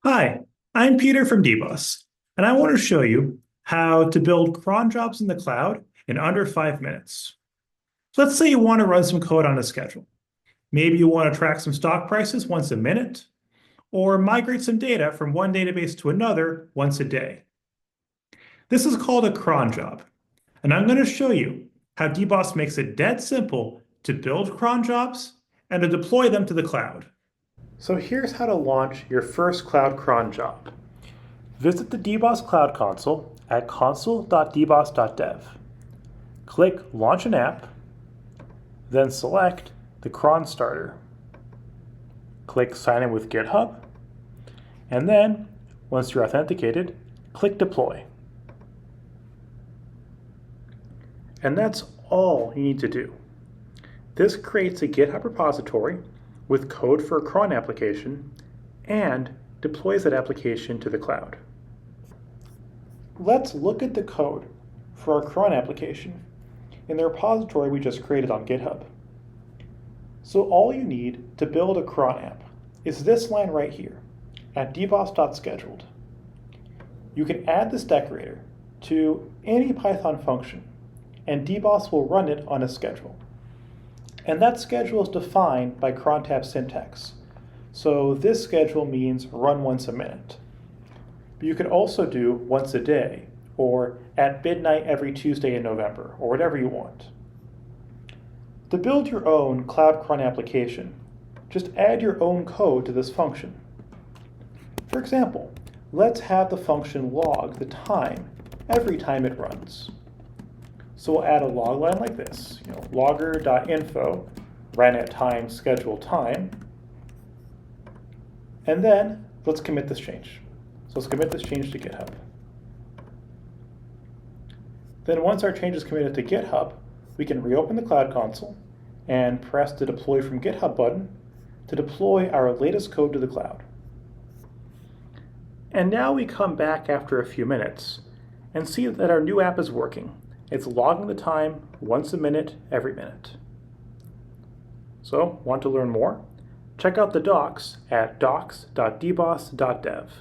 Hi, I'm Peter from DBOS, and I want to show you how to build cron jobs in the cloud in under 5 minutes. So let's say you want to run some code on a schedule. Maybe you want to track some stock prices once a minute, or migrate some data from one database to another once a day. This is called a cron job, and I'm going to show you how DBOS makes it dead simple to build cron jobs and to deploy them to the cloud. So here's how to launch your first Cloud Cron job. Visit the DBOS Cloud Console at console.dbos.dev. Click Launch an App, then select the Cron Starter. Click Sign in with GitHub, and then, once you're authenticated, click Deploy. And that's all you need to do. This creates a GitHub repository with code for a cron application and deploys that application to the cloud. Let's look at the code for our cron application in the repository we just created on GitHub. So all you need to build a cron app is this line right here at dbos.scheduled. You can add this decorator to any Python function and DBOS will run it on a schedule. And that schedule is defined by crontab syntax. So this schedule means run once a minute. But you could also do once a day, or at midnight every Tuesday in November, or whatever you want. To build your own Cloud Cron application, just add your own code to this function. For example, let's have the function log the time every time it runs. So we'll add a log line like this, logger.info, ran at time, schedule time. And then let's commit this change. So let's commit this change to GitHub. Then once our change is committed to GitHub, we can reopen the Cloud Console and press the Deploy from GitHub button to deploy our latest code to the cloud. And now we come back after a few minutes and see that our new app is working. It's logging the time once a minute, every minute. So, want to learn more? Check out the docs at docs.dbos.dev.